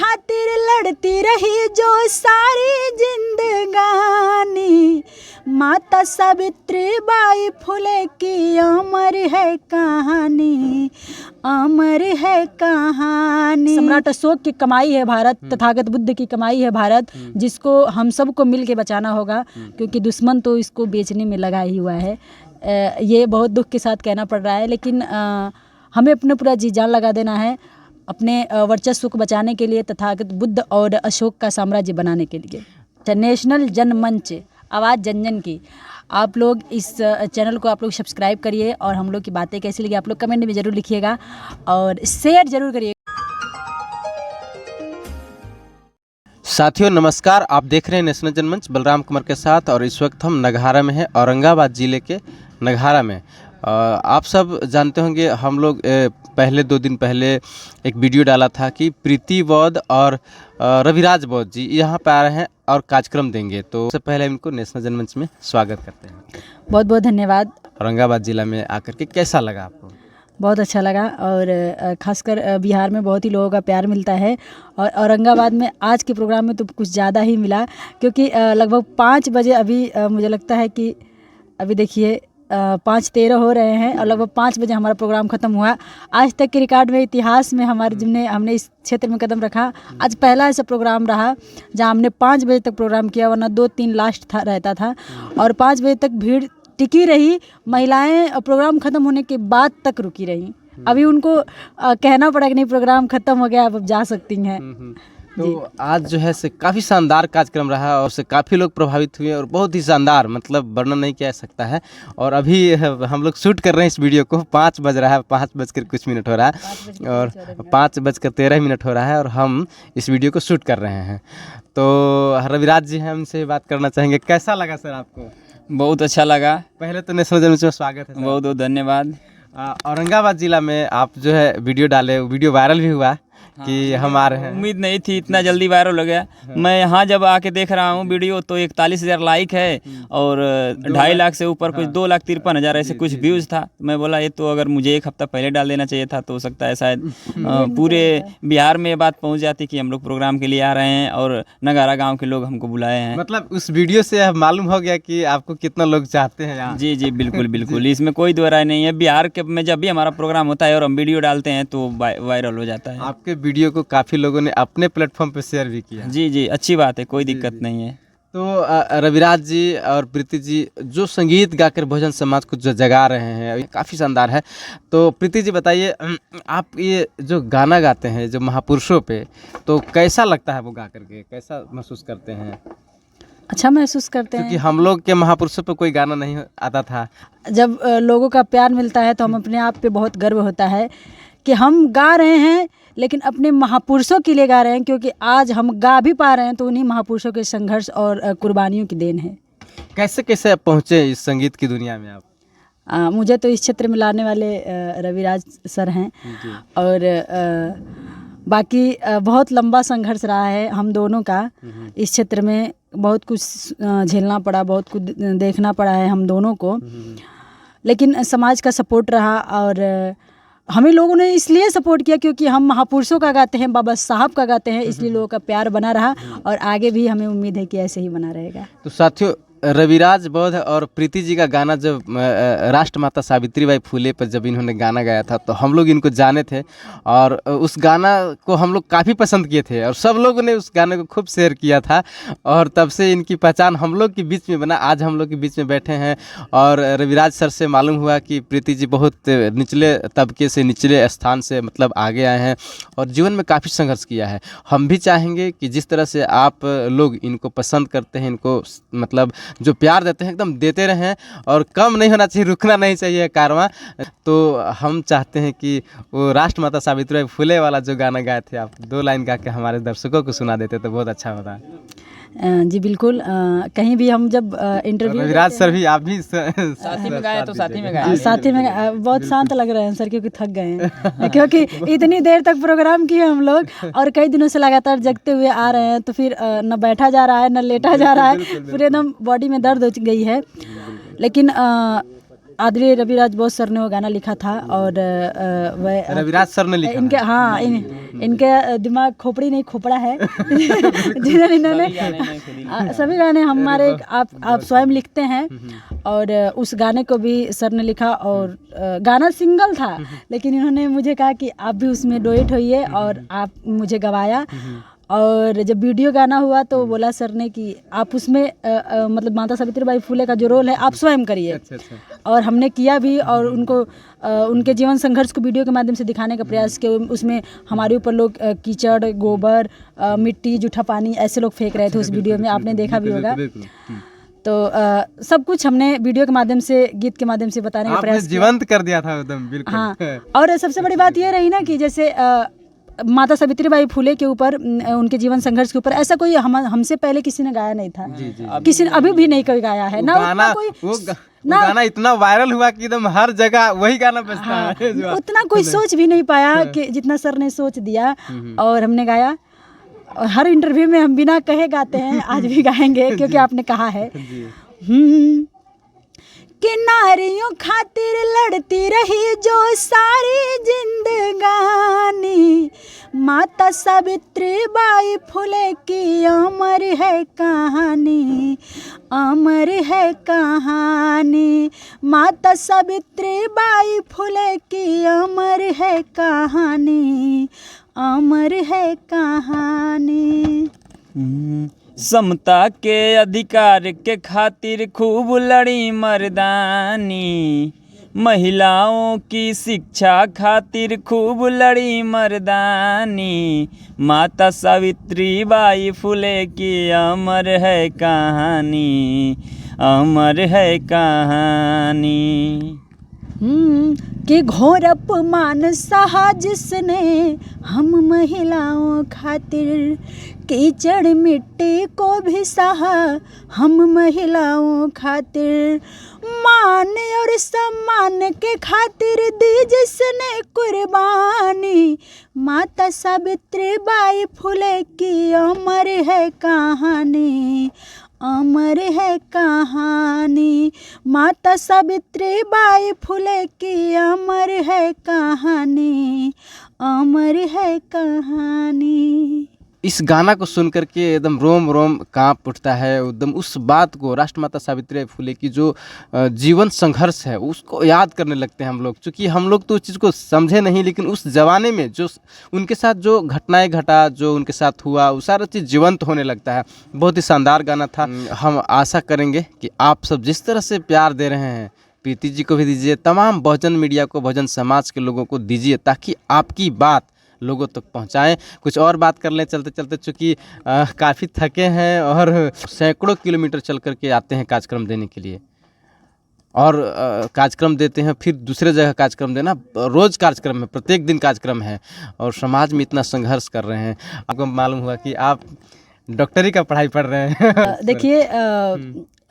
खातिर लड़ती रही जो सारी जिंदगानी, माता सावित्री बाई फुले की अमर है कहानी, अमर है कहानी। सम्राट अशोक की कमाई है भारत, तथागत बुद्ध की कमाई है भारत, जिसको हम सबको मिल के बचाना होगा, क्योंकि दुश्मन तो इसको बेचने में लगा ही हुआ है। ये बहुत दुख के साथ कहना पड़ रहा है, लेकिन हमें अपना पूरा जी जान लगा देना है अपने वर्चस्व को बचाने के लिए, तथागत बुद्ध और अशोक का साम्राज्य बनाने के लिए। नेशनल जनमंच, आवाज़ जन जन की। आप लोग इस चैनल को आप लोग सब्सक्राइब करिए, और हम लोग की बातें कैसी लगी आप लोग कमेंट में ज़रूर लिखिएगा और शेयर ज़रूर करिए। साथियों नमस्कार, आप देख रहे हैं नेशनल जनमंच बलराम कुमार के साथ, और इस वक्त हम नगहारा में हैं, औरंगाबाद ज़िले के नगहारा में। आप सब जानते होंगे, हम लोग पहले 2 दिन पहले एक वीडियो डाला था कि प्रीति बौद्ध और रविराज बौद्ध जी यहाँ पे आ रहे हैं और कार्यक्रम देंगे। तो सबसे पहले इनको नेशनल जनमंच में स्वागत करते हैं। बहुत बहुत धन्यवाद। औरंगाबाद ज़िला में आकर के कैसा लगा आपको? बहुत अच्छा लगा, और ख़ासकर बिहार में बहुत ही लोगों का प्यार मिलता है, और औरंगाबाद में आज के प्रोग्राम में तो कुछ ज़्यादा ही मिला, क्योंकि लगभग 5 बजे अभी मुझे लगता है कि अभी देखिए 5:13 हो रहे हैं, और लगभग 5 बजे हमारा प्रोग्राम ख़त्म हुआ। आज तक के रिकॉर्ड में, इतिहास में हमने इस क्षेत्र में कदम रखा। आज पहला ऐसा प्रोग्राम रहा जहां हमने 5 बजे तक प्रोग्राम किया, वरना 2-3 लास्ट रहता था, और 5 बजे तक भीड़ टिकी रही। महिलाएं प्रोग्राम ख़त्म होने के बाद तक रुकी रही। अभी उनको कहना पड़ा कि नहीं, प्रोग्राम ख़त्म हो गया, अब जा सकती हैं। तो आज जो है से काफ़ी शानदार कार्यक्रम रहा, और से काफ़ी लोग प्रभावित हुए, और बहुत ही शानदार, मतलब वर्णन नहीं किया जा सकता है। और अभी हम लोग शूट कर रहे हैं इस वीडियो को, 5 बज रहा है, 5 बजकर कुछ मिनट हो रहा है, और 5:13 हो रहा है, और हम इस वीडियो को शूट कर रहे हैं। तो रविराज जी हैं, हमसे बात करना चाहेंगे। कैसा लगा सर आपको? बहुत अच्छा लगा। पहले तो नेशनल जनमंच में स्वागत है। बहुत बहुत धन्यवाद। औरंगाबाद ज़िला में आप जो है वीडियो डाले, वीडियो वायरल भी हुआ कि हम आ रहे हैं। उम्मीद नहीं थी इतना जल्दी वायरल हो गया। मैं यहाँ जब आके देख रहा हूँ वीडियो, तो 41,000 लाइक है, और 2.5 लाख से ऊपर कुछ 2,53,000 ऐसे कुछ व्यूज़ था। मैं बोला ये तो अगर मुझे 1 हफ्ता पहले डाल देना चाहिए था, तो हो सकता है शायद पूरे बिहार में ये बात पहुँच जाती कि हम लोग प्रोग्राम के लिए आ रहे हैं, और नगारा गाँव के लोग हमको बुलाए हैं। मतलब उस वीडियो से मालूम हो गया कि आपको कितना लोग चाहते हैं यहाँ। जी जी बिल्कुल बिल्कुल, इसमें कोई दो राय नहीं है। बिहार के में जब भी हमारा प्रोग्राम होता है और हम वीडियो डालते हैं तो वायरल हो जाता है। आपके वीडियो को काफ़ी लोगों ने अपने प्लेटफॉर्म पे शेयर भी किया। जी जी, अच्छी बात है, कोई दिक्कत नहीं है। तो रविराज जी और प्रीति जी जो संगीत गाकर बहुजन समाज को जो जगा रहे हैं, ये काफ़ी शानदार है। तो प्रीति जी बताइए, आप ये जो गाना गाते हैं जो महापुरुषों पे, तो कैसा लगता है वो गा करके, कैसा महसूस करते हैं? अच्छा महसूस करते हैं, क्योंकि हम लोग के महापुरुषों पे कोई गाना नहीं आता था। जब लोगों का प्यार मिलता है तो हम अपने आप पे बहुत गर्व होता है कि हम गा रहे हैं, लेकिन अपने महापुरुषों के लिए गा रहे हैं, क्योंकि आज हम गा भी पा रहे हैं तो उन्हीं महापुरुषों के संघर्ष और कुर्बानियों की देन है। कैसे कैसे पहुँचे इस संगीत की दुनिया में आप? मुझे तो इस क्षेत्र में लाने वाले रविराज सर हैं, और बाकी बहुत लंबा संघर्ष रहा है हम दोनों का। इस क्षेत्र में बहुत कुछ झेलना पड़ा, बहुत कुछ देखना पड़ा है हम दोनों को, लेकिन समाज का सपोर्ट रहा, और हमें लोगों ने इसलिए सपोर्ट किया क्योंकि हम महापुरुषों का गाते हैं, बाबा साहब का गाते हैं, इसलिए लोगों का प्यार बना रहा, और आगे भी हमें उम्मीद है कि ऐसे ही बना रहेगा। तो साथियों, रविराज बौद्ध और प्रीति जी का गाना जब राष्ट्रमाता सावित्रीबाई फुले पर जब इन्होंने गाना गाया था, तो हम लोग इनको जाने थे, और उस गाना को हम लोग काफ़ी पसंद किए थे, और सब लोगों ने उस गाने को खूब शेयर किया था, और तब से इनकी पहचान हम लोग के बीच में बना। आज हम लोग के बीच में बैठे हैं, और रविराज सर से मालूम हुआ कि प्रीति जी बहुत निचले तबके से, निचले स्थान से मतलब आगे आए हैं, और जीवन में काफ़ी संघर्ष किया है। हम भी चाहेंगे कि जिस तरह से आप लोग इनको पसंद करते हैं, इनको मतलब जो प्यार देते हैं एकदम देते रहें, और कम नहीं होना चाहिए, रुकना नहीं चाहिए कारवां। तो हम चाहते हैं कि वो राष्ट्रमाता सावित्रीबाई फुले वाला जो गाना गाए थे, आप 2 लाइन गा के हमारे दर्शकों को सुना देते तो बहुत अच्छा होता। जी बिल्कुल, कहीं भी हम जब इंटरव्यू, रविराज सर भी, आप भी साथी में गाए तो साथी में गाए। साथी में बहुत शांत लग रहे हैं सर, क्योंकि थक गए हैं क्योंकि इतनी देर तक प्रोग्राम किए हम लोग, और कई दिनों से लगातार जगते हुए आ रहे हैं, तो फिर न बैठा जा रहा है न लेटा जा रहा है, पूरे एकदम बॉडी में दर्द हो गई है। लेकिन आदरणीय रविराज बोस सर ने वो गाना लिखा था और वह रविराज सर ने लिखा इनके हाँ इनके दिमाग खोपड़ी नहीं खोपड़ा है जिन्होंने इन्होंने सभी गाने हमारे आप स्वयं लिखते हैं और उस गाने को भी सर ने लिखा और गाना सिंगल था लेकिन इन्होंने मुझे कहा कि आप भी उसमें डुएट होइए और आप मुझे गवाया और जब वीडियो गाना हुआ तो बोला सर ने कि आप उसमें मतलब माता सावित्रीबाई फुले का जो रोल है आप स्वयं करिए। अच्छा। और हमने किया भी और उनको उनके जीवन संघर्ष को वीडियो के माध्यम से दिखाने का प्रयास किया। उसमें हमारे ऊपर लोग कीचड़, गोबर, मिट्टी, जूठा पानी ऐसे लोग फेंक रहे थे उस वीडियो में, आपने देखा भी होगा। तो सब कुछ हमने वीडियो के माध्यम से, गीत के माध्यम से बताने का प्रयास जीवंत कर दिया था एकदम, बिल्कुल। हाँ, और सबसे बड़ी बात ये रही ना कि जैसे माता सावित्रीबाई फुले के ऊपर, उनके जीवन संघर्ष के ऊपर ऐसा कोई हमसे पहले किसी ने गाया नहीं था। किसी ने अभी भी नहीं कोई गाया है ना। गाना कोई गाना इतना वायरल हुआ कि एकदम हर जगह वही गाना बजता है। उतना कोई सोच भी नहीं पाया कि जितना सर ने सोच दिया और हमने गाया। और हर इंटरव्यू में हम बिना कहे गाते हैं, आज भी गाएंगे क्योंकि आपने कहा है। कि नारियों खातिर लड़ती रही जो सारी जिंदगानी, माता सावित्रीबाई फुले की अमर है कहानी, अमर है कहानी। माता सावित्रीबाई फुले की अमर है कहानी, अमर है कहानी। समता के अधिकार के खातिर खूब लड़ी मर्दानी, महिलाओं की शिक्षा खातिर खूब लड़ी मर्दानी, माता सावित्रीबाई फुले की अमर है कहानी, अमर है कहानी। कि घोर अपमान सहा जिसने हम महिलाओं खातिर, कीचड़ मिट्टी को भी सहा हम महिलाओं खातिर, मान और सम्मान के खातिर दी जिसने कुर्बानी, माता सावित्रीबाई फुले की अमर है कहानी, अमर है कहानी। माता सावित्रीबाई फुले की अमर है कहानी, अमर है कहानी। इस गाना को सुन करके एकदम रोम रोम कांप उठता है। एकदम उस बात को, राष्ट्रमाता सावित्रीबाई फुले की जो जीवन संघर्ष है उसको याद करने लगते हैं हम लोग। क्योंकि हम लोग तो उस चीज़ को समझे नहीं, लेकिन उस ज़माने में जो उनके साथ जो घटनाएं घटा, जो उनके साथ हुआ, वो सारा चीज़ जीवंत होने लगता है। बहुत ही शानदार गाना था। हम आशा करेंगे कि आप सब जिस तरह से प्यार दे रहे हैं, प्रीति जी को भी दीजिए, तमाम बहुजन मीडिया को, बहुजन समाज के लोगों को दीजिए, ताकि आपकी बात लोगों तक पहुंचाएं। कुछ और बात कर लें चलते चलते, चूँकि काफ़ी थके हैं और सैकड़ों किलोमीटर चल करके आते हैं कार्यक्रम देने के लिए, और कार्यक्रम देते हैं, फिर दूसरे जगह कार्यक्रम देना, रोज़ कार्यक्रम है, प्रत्येक दिन कार्यक्रम है, और समाज में इतना संघर्ष कर रहे हैं। आपको मालूम हुआ कि आप डॉक्टरी का पढ़ाई पढ़ रहे हैं। देखिए,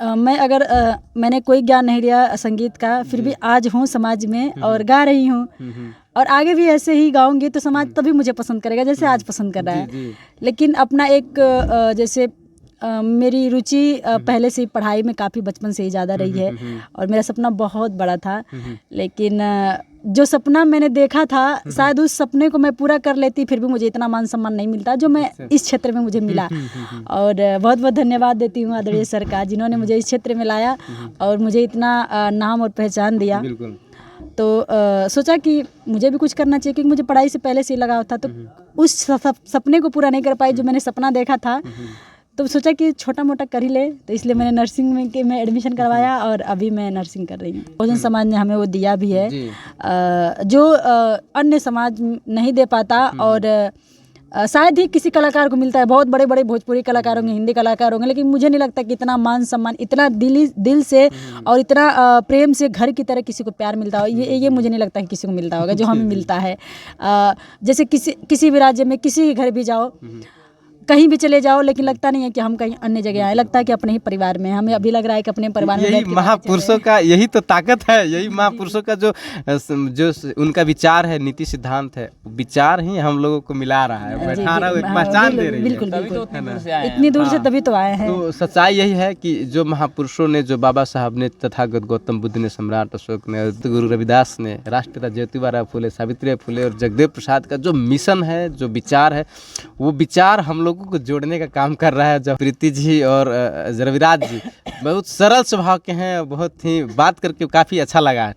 मैं अगर मैंने कोई ज्ञान नहीं लिया संगीत का, फिर भी आज हूँ समाज में और गा रही हूँ, और आगे भी ऐसे ही गाऊंगी तो समाज तभी मुझे पसंद करेगा जैसे आज पसंद कर रहा है। लेकिन अपना एक जैसे मेरी रुचि पहले से ही पढ़ाई में काफ़ी बचपन से ही ज़्यादा रही है, और मेरा सपना बहुत बड़ा था। लेकिन जो सपना मैंने देखा था, शायद उस सपने को मैं पूरा कर लेती, फिर भी मुझे इतना मान सम्मान नहीं मिलता जो मैं इस क्षेत्र में मुझे मिला। और बहुत बहुत धन्यवाद देती हूँ आदरणीय सर का, जिन्होंने मुझे इस क्षेत्र में लाया और मुझे इतना नाम और पहचान दिया। तो सोचा कि मुझे भी कुछ करना चाहिए, क्योंकि मुझे पढ़ाई से पहले से ही लगाव था। तो उस सपने को पूरा नहीं कर पाई जो मैंने सपना देखा था, तो सोचा कि छोटा मोटा कर ही ले, तो इसलिए मैंने नर्सिंग में एडमिशन करवाया और अभी मैं नर्सिंग कर रही हूँ। बहुजन समाज ने हमें वो दिया भी है जो अन्य समाज नहीं दे पाता, और शायद ही किसी कलाकार को मिलता है। बहुत बड़े बड़े भोजपुरी कलाकार होंगे, हिंदी कलाकार होंगे, लेकिन मुझे नहीं लगता कि इतना मान सम्मान, इतना दिल से और इतना प्रेम से घर की तरह किसी को प्यार मिलता हो। ये मुझे नहीं लगता कि किसी को मिलता होगा जो हमें मिलता है। जैसे किसी भी राज्य में किसी के घर भी जाओ कहीं भी चले जाओ, लेकिन लगता नहीं है कि हम कहीं अन्य जगह आए, लगता है कि अपने ही परिवार में। हमें अभी लग रहा है कि अपने परिवार में यही बैठ के बातें महापुरुषों का यही तो ताकत है, यही महापुरुषों का जो उनका विचार है, नीति सिद्धांत है, विचार ही हम लोगों को मिला रहा है, बैठा रहा है, एक पहचान दे रही है। बिल्कुल तभी तो उतनी दूर से आए हैं। इतनी दूर से तभी तो आए हैं। तो सच्चाई यही है कि जो महापुरुषों ने, जो बाबा साहब ने, तथागत गौतम बुद्ध ने, सम्राट अशोक ने, गुरु रविदास ने, राष्ट्रपिता ज्योतिबा फुले, सावित्री फुले और जगदेव प्रसाद का जो मिशन है, जो विचार है, वो विचार हम लोगों को जोड़ने का काम कर रहा है। जब प्रीति जी और रविराज जी बहुत सरल स्वभाव के हैं, बहुत ही बात करके काफ़ी अच्छा लगा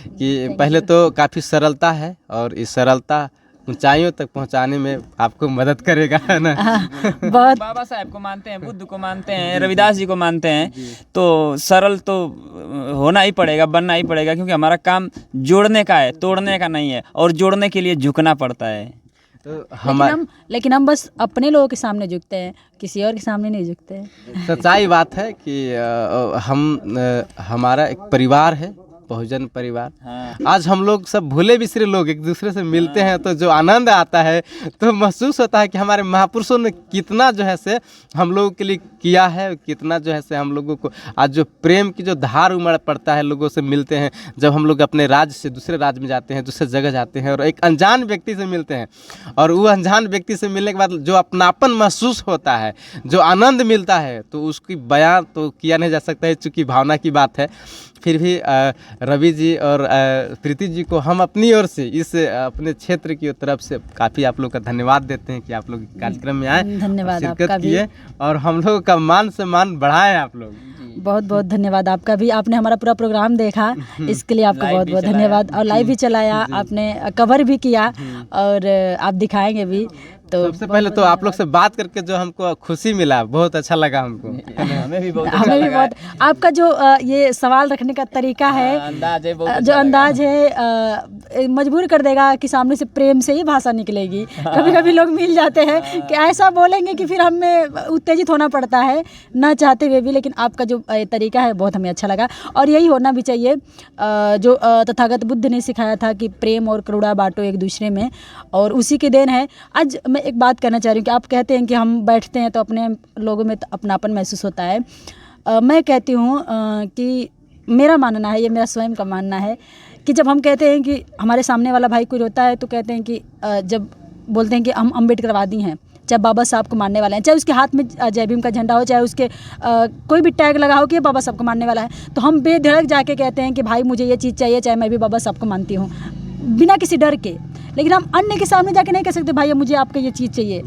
कि पहले तो काफ़ी सरलता है और इस सरलता ऊंचाइयों तक पहुंचाने में आपको मदद करेगा, है ना। बहुत बाबा साहब को मानते हैं, बुद्ध को मानते हैं, रविदास जी को मानते हैं, तो सरल तो होना ही पड़ेगा, बनना ही पड़ेगा, क्योंकि हमारा काम जोड़ने का है, तोड़ने का नहीं है, और जोड़ने के लिए झुकना पड़ता है। तो लेकिन हम बस अपने लोगों के सामने झुकते हैं, किसी और के सामने नहीं झुकते हैं। सच्चाई बात है कि हमारा एक परिवार है, बहुजन परिवार। हाँ। आज हम लोग सब भूले बिसरे लोग एक दूसरे से मिलते हैं तो जो आनंद आता है, तो महसूस होता है कि हमारे महापुरुषों ने कितना जो है से हम लोगों के लिए किया है, कितना जो है से हम लोगों को आज जो प्रेम की जो धार उमड़ पड़ता है, लोगों से मिलते हैं। जब हम लोग अपने राज्य से दूसरे राज्य में जाते हैं, दूसरे जगह जाते हैं और एक अनजान व्यक्ति से मिलते हैं, और वो अनजान व्यक्ति से मिलने के बाद जो अपनापन महसूस होता है, जो आनंद मिलता है, तो उसकी बयां तो किया नहीं जा सकता है, चूँकि भावना की बात है। फिर भी रवि जी और प्रीति जी को हम अपनी ओर से इस अपने क्षेत्र की तरफ से काफ़ी आप लोग का धन्यवाद देते हैं कि आप लोग कार्यक्रम में आए, धन्यवाद शिरकत आपका भी। किए और हम लोगों का मान सम्मान बढ़ाए आप लोग। बहुत बहुत धन्यवाद आपका भी, आपने हमारा पूरा प्रोग्राम देखा, इसके लिए आपका लाइव बहुत भी बहुत चलाया। धन्यवाद। और लाइव भी चलाया आपने, कवर भी किया, और आप दिखाएंगे भी। तो सबसे पहले तो आप लोग से बात करके जो हमको खुशी मिला, बहुत अच्छा लगा हमको। हमें भी बहुत हमें भी बहुत, आपका जो ये सवाल रखने का तरीका है, अंदाज है, बहुत जो अंदाज है, मजबूर कर देगा कि सामने से प्रेम से ही भाषा निकलेगी। कभी कभी लोग मिल जाते हैं कि ऐसा बोलेंगे कि फिर हमें उत्तेजित होना पड़ता है ना चाहते हुए भी, लेकिन आपका जो तरीका है बहुत हमें अच्छा लगा, और यही होना भी चाहिए। जो तथागत बुद्ध ने सिखाया था कि प्रेम और करुणा बांटो एक दूसरे में, और उसी की देन है। आज मैं एक बात कहना चाह रही हूँ कि आप कहते हैं कि हम बैठते हैं तो अपने लोगों में अपनापन महसूस होता है। मैं कहती हूँ कि मेरा मानना है, ये मेरा स्वयं का मानना है, कि जब हम कहते हैं कि हमारे सामने वाला भाई कोई रोता है, तो कहते हैं कि जब बोलते हैं कि हम अम्बेडकरवादी हैं, चाहे बाबा साहब को मानने वाले हैं, चाहे उसके हाथ में जय भीम का झंडा हो, चाहे उसके कोई भी टैग लगा हो कि बाबा साहब को मानने वाला है, तो हम बेधड़क जाके कहते हैं कि भाई मुझे ये चीज़ चाहिए, चाहे मैं भी बाबा साहब को मानती हूँ, बिना किसी डर के। लेकिन हम अन्य के सामने जाके नहीं कह सकते भाई मुझे आपका ये चीज़ चाहिए,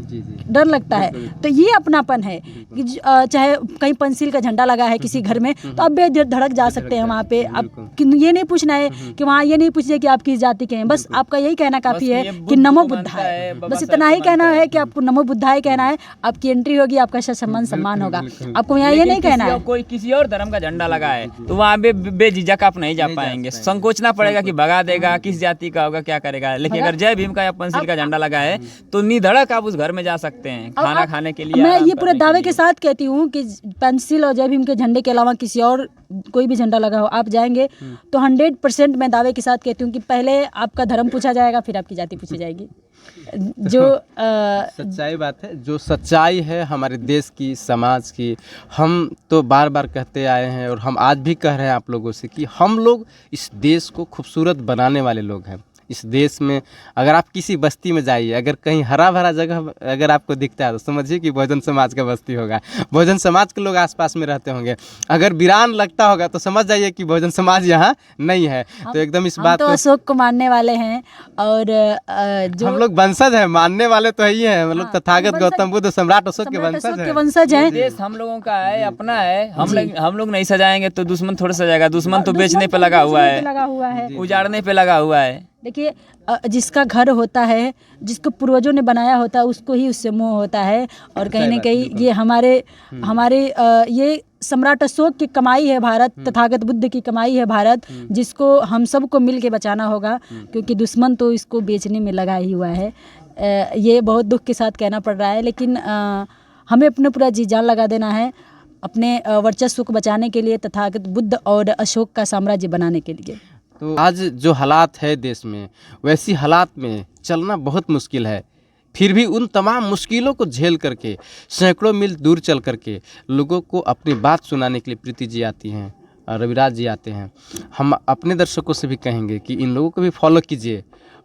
डर लगता है। तो ये अपनापन है कि चाहे कहीं पंसील का झंडा लगा है किसी घर में, तो आप बेधड़क जा सकते हैं वहाँ पे। आप ये नहीं पूछना है कि वहाँ ये नहीं पूछिए कि आप किस जाति के हैं, बस आपका यही कहना काफ़ी है कि नमो बुद्धाय, बस इतना ही कहना है कि आपको नमो बुद्धाय कहना है, आपकी एंट्री होगी, आपका सम्मान होगा। आपको यहाँ ये नहीं कहना है कोई किसी और धर्म का झंडा लगा है तो वहाँ बेझिझक आप नहीं जा पाएंगे, संकोचना पड़ेगा कि भगा देगा, किस जाति का होगा, क्या करेगा। लेकिन अगर जय भीम का या पंसील का झंडा लगा है तो निधड़क आप उस घर में जा सकते हैं खाना खाने के लिए। मैं ये पूरे दावे के साथ कहती हूँ कि पेंसिल और जय भीम के झंडे के अलावा किसी और कोई भी झंडा लगा हो, आप जाएंगे तो 100% मैं दावे के साथ कहती हूँ कि पहले आपका धर्म पूछा जाएगा, फिर आपकी जाति पूछी जाएगी। जो सच्चाई बात है, जो सच्चाई है हमारे देश की, समाज की, हम तो बार बार कहते आए हैं और हम आज भी कह रहे हैं आप लोगों से कि हम लोग इस देश को खूबसूरत बनाने वाले लोग हैं। इस देश में अगर आप किसी बस्ती में जाइए, अगर कहीं हरा भरा जगह अगर आपको दिखता है तो समझिए कि बहुजन समाज का बस्ती होगा, बहुजन समाज के लोग आसपास में रहते होंगे। अगर वीरान लगता होगा तो समझ जाइए कि बहुजन समाज यहाँ नहीं है। तो एकदम इस बात तो अशोक को मानने वाले हैं, और जो हम लोग वंशज हैं, मानने वाले तो ही हैं, मतलब तथागत गौतम बुद्ध सम्राट अशोक के वंशज हैं। देश हम लोगों का है, अपना है। हम लोग नहीं सजाएंगे तो दुश्मन थोड़ा सजाएगा। दुश्मन तो बेचने पे लगा हुआ है, उजाड़ने पे लगा हुआ है। देखिए, जिसका घर होता है, जिसको पूर्वजों ने बनाया होता है, उसको ही उससे मोह होता है। और कहीं ना कहीं ये हमारे ये सम्राट अशोक की कमाई है भारत, तथागत बुद्ध की कमाई है भारत, जिसको हम सबको मिल के बचाना होगा, क्योंकि दुश्मन तो इसको बेचने में लगा ही हुआ है। ये बहुत दुख के साथ कहना पड़ रहा है, लेकिन हमें अपने पूरा जी जान लगा देना है अपने वर्चस्व को बचाने के लिए, तथागत बुद्ध और अशोक का साम्राज्य बनाने के लिए। तो आज जो हालात है देश में, वैसी हालात में चलना बहुत मुश्किल है। फिर भी उन तमाम मुश्किलों को झेल करके सैकड़ों मील दूर चल करके लोगों को अपनी बात सुनाने के लिए प्रीति जी आती हैं और रविराज जी आते हैं। हम अपने दर्शकों से भी कहेंगे कि इन लोगों को भी फॉलो कीजिए।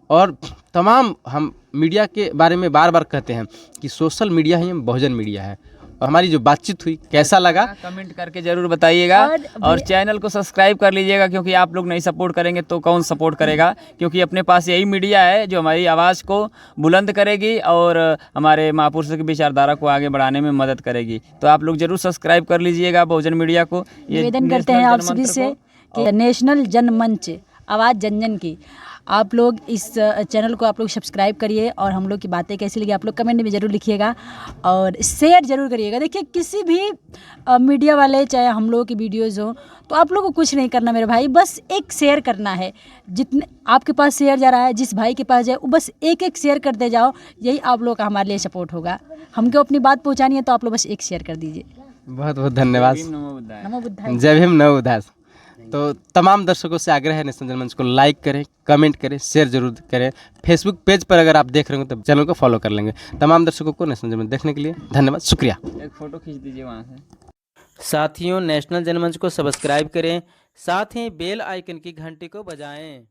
और तमाम हम मीडिया के बारे में बार बार कहते हैं कि सोशल मीडिया ही बहुजन मीडिया है। और हमारी जो बातचीत हुई कैसा लगा कमेंट करके जरूर बताइएगा और चैनल को सब्सक्राइब कर लीजिएगा, क्योंकि आप लोग नहीं सपोर्ट करेंगे तो कौन सपोर्ट करेगा। क्योंकि अपने पास यही मीडिया है जो हमारी आवाज़ को बुलंद करेगी और हमारे महापुरुषों की विचारधारा को आगे बढ़ाने में मदद करेगी। तो आप लोग जरूर सब्सक्राइब कर लीजिएगा बहुजन मीडिया को। निवेदन करते हैं आप सभी से कि नेशनल जनमंच आवाज़ जन जन की, आप लोग इस चैनल को आप लोग सब्सक्राइब करिए और हम लोग की बातें कैसी लगी आप लोग कमेंट में ज़रूर लिखिएगा और शेयर ज़रूर करिएगा। देखिए किसी भी मीडिया वाले चाहे हम लोगों की वीडियोज़ हो तो आप लोगों को कुछ नहीं करना मेरे भाई, बस एक शेयर करना है। जितने आपके पास शेयर जा रहा है, जिस भाई के पास जाए वो बस एक एक शेयर करते जाओ, यही आप लोगों का हमारे लिए सपोर्ट होगा। हमको अपनी बात पहुँचानी है तो आप लोग बस एक शेयर कर दीजिए। बहुत बहुत धन्यवाद। नमो बुद्धाय। जय भीम नमो बुद्धाय। तो तमाम दर्शकों से आग्रह है नेशनल जनमंच को लाइक करें, कमेंट करें, शेयर जरूर करें। फेसबुक पेज पर अगर आप देख रहे हो तो चैनल को फॉलो कर लेंगे। तमाम दर्शकों को नेशनल जनमंच देखने के लिए धन्यवाद, शुक्रिया। एक फोटो खींच दीजिए वहाँ से। साथियों नेशनल जनमंच को सब्सक्राइब करें, साथ ही बेल आइकन की घंटी को बजाएं।